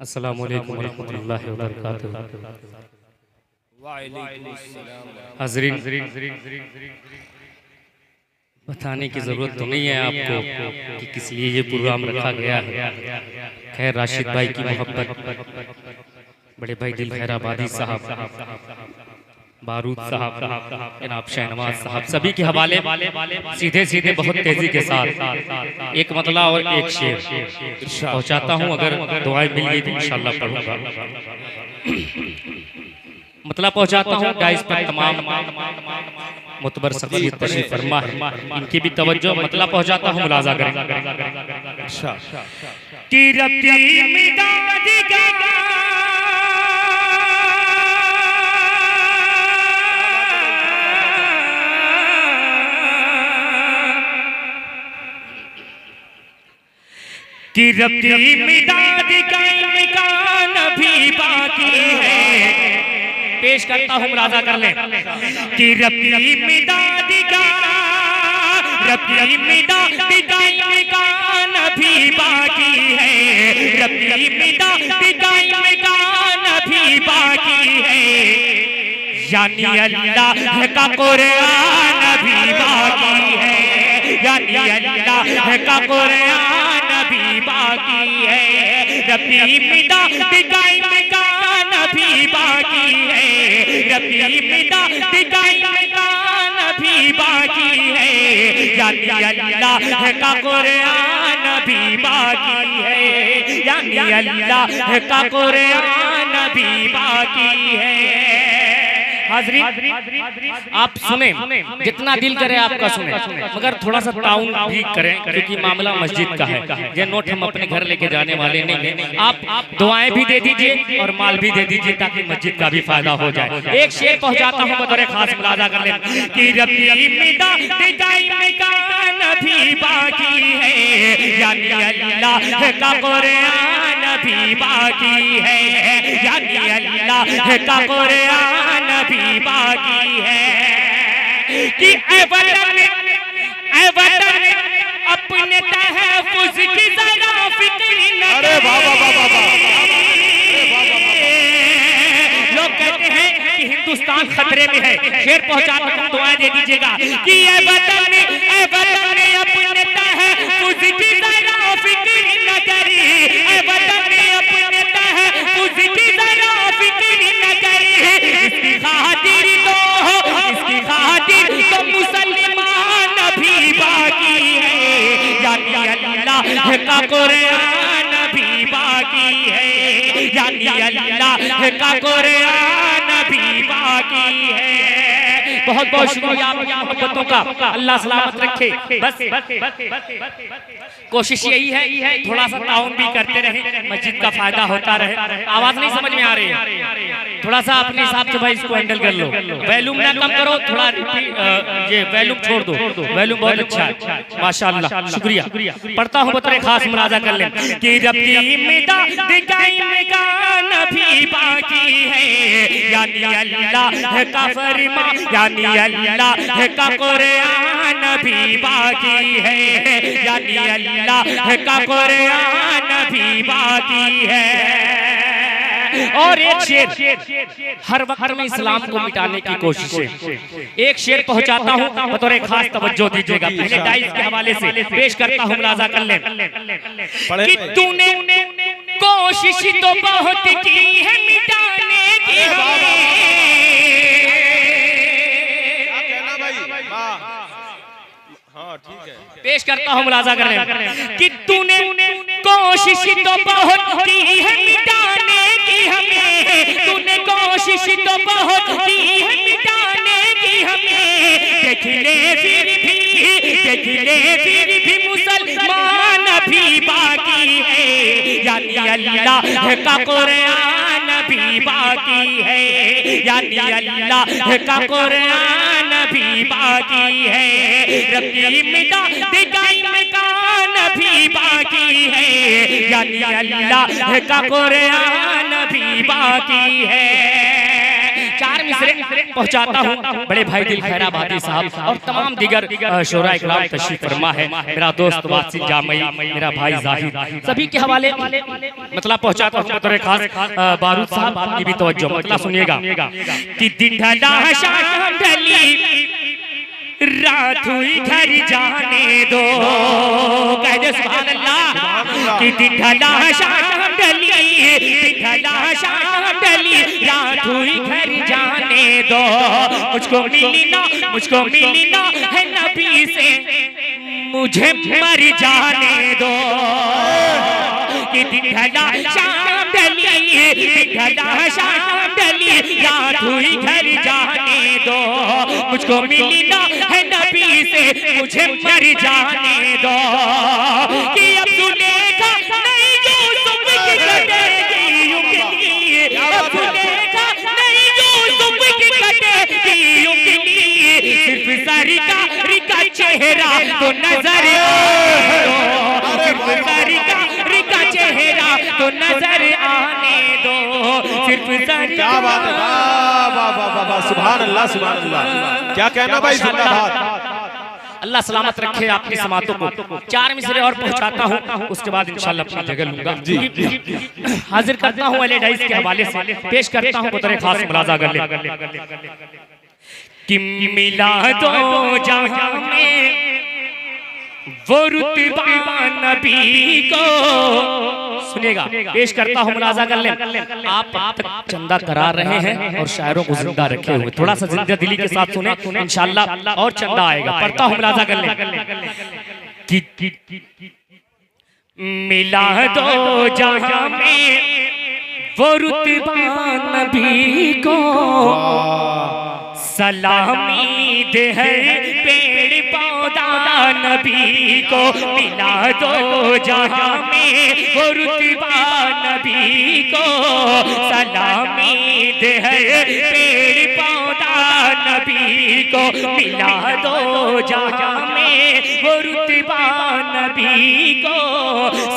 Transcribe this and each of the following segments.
अस्सलामु अलैकुम वरहमतुल्लाहि वबरकातुहू। हाज़रीन, बताने की ज़रूरत तो नहीं है आपको कि किस लिए ये प्रोग्राम रखा गया है। खैर, राशिद भाई की मोहब्बत, बड़े भाई दिल खैराबादी साहब, बारूद साहब, जनाब शहनवाज साहब, सभी के हवाले सीधे सीधे बहुत तेजी के साथ एक मतला और एक शेर पहुंचाता हूं। अगर दुआएं मिल गई तो इंशाअल्लाह पढ़ूंगा। मतला पहुंचाता हूं। डाइस पर तमाम मुतबर शख्सियत तशरीफ फरमा है, इनकी भी तवज्जो। मतला पहुंचाता हूं, मुलाजा करें। कि रब्बी मिदाद कि रब्बी मिदाद का इम्कान भी बाकी है। पेश करता हूँ, राजा कर ले। कि रब्बी मिदाद का इम्कान भी बाकी है। रब्बी मिदाद का इम्कान भी बाकी है। यानी अल्लाह का कुरान भी बाकी है। यानी अल्लाह का कुरान भी बाकी है। रब्बी मिदाद का इम्कान भी बाकी है। रब्बी मिदाद का इम्कान भी बाकी है। यानी अल्लाह का कुरान भी बाकी है। यानी अल्लाह का कुरान भी बाकी है। हाज़रीन, आप सुने, जितना दिल करे आपका सुने, मगर थोड़ा सा ताउन भी करें, क्योंकि मामला मस्जिद का है। ये नोट हम अपने घर लेके जाने वाले नहीं हैं। आप दुआएं भी दे दीजिए और माल भी दे दीजिए, ताकि मस्जिद का भी फायदा हो जाए। एक शेर पहुंचाता हूं, बतौर खास मुलाजा कर लें। कि रब्बी मिदाद का इम्कान भी बाकी है। यानी अल्लाह का कुरान भी बाकी है। यानी अल्लाह का कुरान भी बाकी है। कि ऐ वतन अपने तहफ़्फ़ुज़ की ज़रा फ़िक्र न करे। लोग कहते हैं कि हिंदुस्तान खतरे में है। शेर पहुंचाता हूं, दुआएं दे दीजिएगा। कि ऐ वतन अपने तहफ़्फ़ुज़ की ज़रा फ़िक्र न करे। ऐ वतन अपने तहफ़्फ़ुज़ की ज़रा फ़िक्र न करे। इसकी खातिर तो मुसलमान भी बाकी है। यानी अल्लाह का कुरान भी बाकी है। यानी अल्लाह का कुरान भी बाकी है। बहुत बहुत शुक्रिया आपकी मोहब्बतों का, अल्लाह सलामत रखे। बस कोशिश यही है, थोड़ा सा ताउन भी करते रहे, मस्जिद का फायदा होता रहे। आवाज नहीं समझ में आ रही है, थोड़ा सा अपने हिसाब से भाई इसको हैंडल कर लो। वॉल्यूम ना कम करो, थोड़ा ये वॉल्यूम छोड़ दो। वॉल्यूम बहुत अच्छा है, माशाअल्लाह, शुक्रिया। पढ़ता हूँ, बतौर खास मुलाजा कर लें। कि रब्बी मिदाद का इम्कान भी बाकी है। यानी अल्लाह का फरमान, यानी अल्लाह का कुरान भी बाकी है। यानी अल्लाह का कुरान भी बाकी है। और एक शेर, हर वक्त में इस्लाम को मिटाने की कोशिश है। एक शेर पहुंचाता हूं, बतौर खास तवज्जो दीजिएगा। पहले डाइस के हवाले से पेश करता हूं, मुलाजा कर लें। कि तूने कोशिश तो बहुत की है मिटाने की। पेश करता हूं, मुलाजा कर लें। कि तूने कोशिश तो बहुत की है मिटाने की हमें। तूने कोशिश तो बहुत की है मिटाने की हमें। देख ले फिर भी मुसलमान भी बाकी है। यानी अल्लाह का कुरान भी बाकी है। यानी अल्लाह का कुरान भी बाकी है। रब्बी मिदाद का इम्कान भी बाकी है। यानी अल्लाह का कुरान भी बाकी है। 4 मिसरे पहुंचाता हूं बड़े भाई दिल खैराबादी साहब और तमाम दीगर शोरा इकराम तशरीफ फरमा है, मेरा दोस्त वासिन जामई, मेरा भाई जाहिद, सभी के हवाले मतलब पहुंचाता हूं। बतौर खास बारूद साहब आपकी भी तवज्जो, मतलब सुनिएगा कि दिन ढला शाम ढली रात हुई घर जाने दो, कह दे सुभान अल्लाह। कि दिन ढला शाम ढली, दिन ढला शाम ढली रात हुई घर जाने दो, मुझको मिलना है नबी से, मुझे मर जाने दो। कि दिन ढला शाम ढली, दिन ढला शाम ढली रात हुई घर जाने दो, मुझको मिलना है नबी से, मुझे मर जाने दो। कि अब सुनेगा नहीं यूसुफ की कटेगी उंगली, अब सुनेगा नहीं यूसुफ की कटेगी उंगली, सिर्फ सरकारी का चेहरा तो नजर आने दो, सिर्फ सरकारी का चेहरा तो नजर आने दो, सिर्फ सरकारी। क्या बात है, वाह वाह वाह वाह, सुभान अल्लाह सुभान अल्लाह। क्या कहना भाई, जिंदाबाद। अल्लाह सलामत रखे आपकी समातों को। 4 मिसरे और पहुंचाता हूं, उसके बाद इंशाल्लाह अपनी जगह लूंगा जी। हाजिर करता हूं अली डाइस के हवाले से, पेश करता हूं बतौर खास मुलाजा कर ले कि मिला दो जहां में वो रुतबा नबी को। सुनिएगा, पेश करता हूं मुलाजा कर ले। आप अब तक चंदा करा रहे हैं और शायरों को जिंदा रखे हुए, थोड़ा सा जिंदा दिली के साथ सुने, इंशाल्लाह और चंदा आएगा। पढ़ता हूं मुलाजा कर ले कि मिला दो जहां में वो रुतबा नबी को, सलामी दे है पेड़ पौधा नबी को, मिला दो जहां में वो रुतबा नबी को, सलामी दे है पेड़ पौधा नबी को, मिला दो जहां में वो रुतबा नबी को,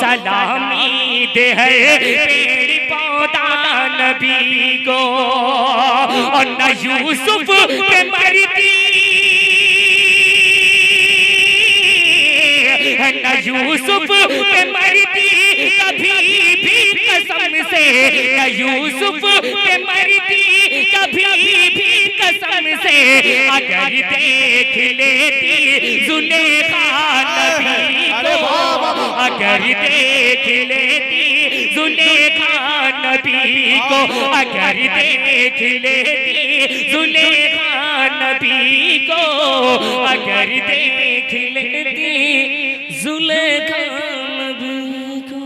सलामी दे है पेड़ पौधा नबी को। और न यूसुफ के मरती, न यूसुफ के मरती कभी भी कसम से, न यूसुफ के मरती कभी भी कसम से, अगर देख लेती जुलेखा नबी को, अगर देख लेती जुलेखा नबी को, अगर देख लेती जुलेखा नबी को, अगर देख लेती जुलेखा नबी को।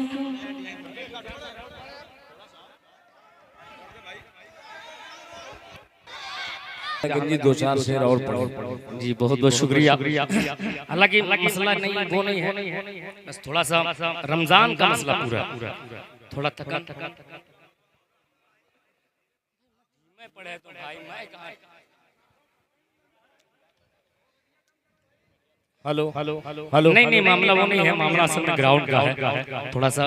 जी 2-4 शेर और पढ़ो जी, बहुत बहुत शुक्रिया। हालांकि मसला नहीं वो नहीं है, बस थोड़ा सा रमजान का मसला पूरा थोड़ा थका मैं पढ़े तो भाई मैं कहा। हेलो हेलो नहीं मामला वो नहीं है, मामला असल में ग्राउंड का है। थोड़ा सा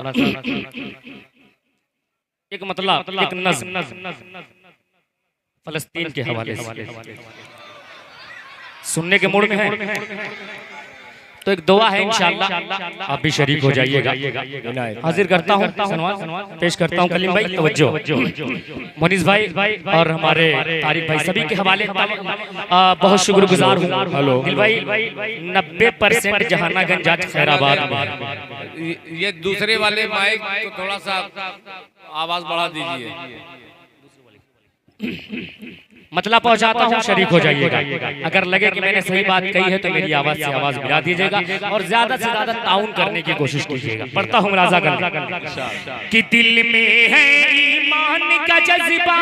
एक मतलब एक नज़्म फलस्तीन के हवाले से सुनने के मूड में है, तो एक दुआ है इंशाअल्लाह आप भी शरीक हो जाइएगा। हाजिर करता हूँ, पेश करता हूँ कलीम भाई, तवज्जो मोनिस भाई और हमारे तारिक भाई, सभी के हवाले बहुत शुक्रगुजार हूँ। दिल भाई 90% जहानागंज आज खैराबाद में। ये दूसरे वाले माइक तो थोड़ा सा आवाज बढ़ा दीजिए। मतलब पहुंचाता हूँ, शरीक हो जाइएगा। अगर लगे कि मैंने सही बात कही है तो मेरी आवाज से आवाज मिला दीजिएगा और ज्यादा से ज्यादा ताउन करने की कोशिश कीजिएगा। पढ़ता हूँ मुलाजा कर कि दिल में है ईमान का जज्बा।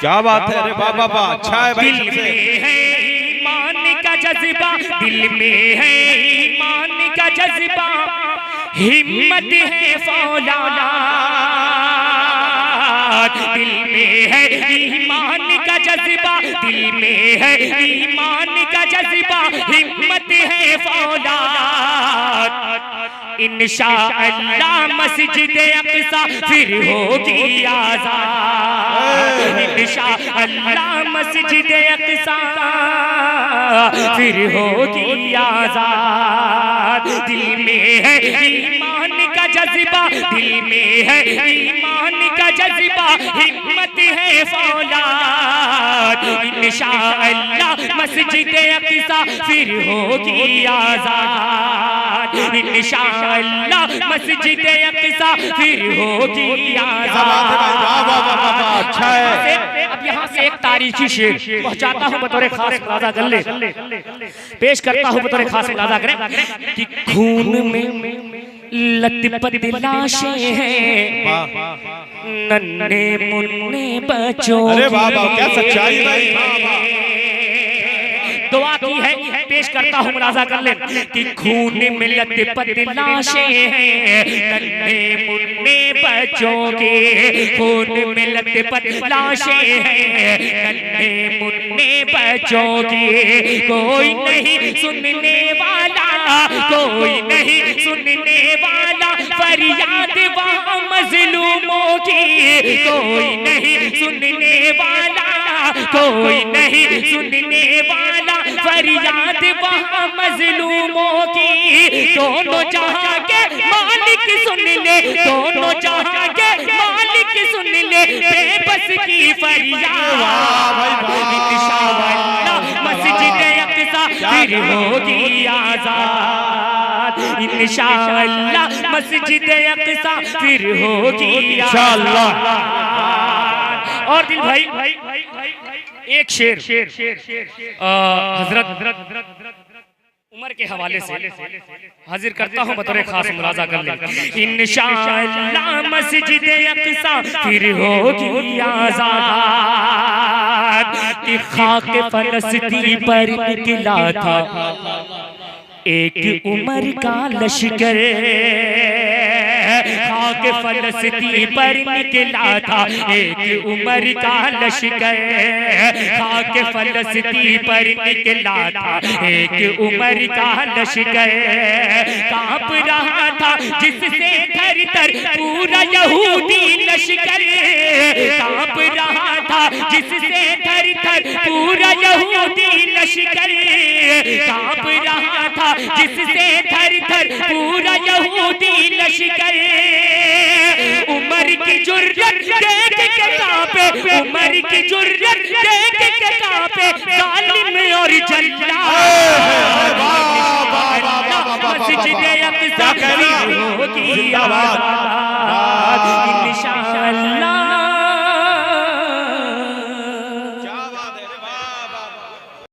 क्या बात है, अरे वाह वाह वाह, अच्छा है भाई। दिल में है ईमान का जज्बा, दिल में है ईमान का जज्बा, हिम्मत है फौलाद। दिल में है ईमान का जज्बा, दिल में है ईमान का जज्बा, हिम्मत है फौलाद, इंशाअल्लाह मस्जिद अक़सा फिर होगी आज़ाद, इंशाअल्लाह मस्जिद अक़सा फिर होगी आज़ाद। दिल में है ईमान का जज्बा, दिल में है ईमान का जज्बा, हिम्मत है फौलाद, इंशाअल्लाह मस्जिद अक़सा फिर होगी आज़ाद, इंशाअल्लाह मस्जिद अक़सा फिर होगी आज़ाद। अच्छा है। अब यहाँ से एक तारीखी शेर पहुँचाता हूँ बतौर खास मुलाज़ा गल्ले, पेश करता हूँ बतौर खास मुलाज़ा करें कि खून में लथपथ लाशें हैं, नन्हे मुन्ने बच्चों। अरे वाह वाह, क्या सच्चाई भाई। दुआ की है, पेश करता हूँ मुलाज़ा कर ले कि खून में लथपथ लाशें हैं, नन्हे मुन्ने बच्चों के, खून में लथपथ लाशें हैं, नन्हे मुन्ने बच्चों की। कोई नहीं सुनने वाला, कोई नहीं सुनने वाला फरियाद वहाँ मज़लूमों की, कोई नहीं सुनने वाला, कोई नहीं सुनने वाला फरियाद वहाँ मज़लूमों की। दोनों जहां के मालिक सुन ले, दोनों जहां के मालिक सुन ले बेबस की फरियाद, इंशाअल्लाह मस्जिद अक़सा फिर होगी आज़ाद, इंशाअल्लाह मस्जिद अक़सा फिर होगी इंशाअल्लाह। और दिल भाई एक शेर हजरत उमर के हवाले से हाजिर करता हूँ बतौर खास मुलाज़ा कर ले। इंशाअल्लाह मस्जिद अक़सा फिर होगी आज़ाद, कि खाक फ़लस्तीन पर निकला था एक उमर का लश्कर, खाक फ़लस्तीन पर निकला था एक उमर का लश्कर, खाक फ़लस्तीन पर निकला था एक उमर का लश्कर। कांप रहा था जिससे थर थर पूरा यहूदी लश्कर, कांप रहा था जिससे थर थर पूरा यहूदी लश्कर, कांप रहा था जिससे थर थर पूरा यहूदी लश्कर। उमर की जुर्रत देख के कांपे, उमर की जुर्रत देख के कांपे जालिम और जल्लाद,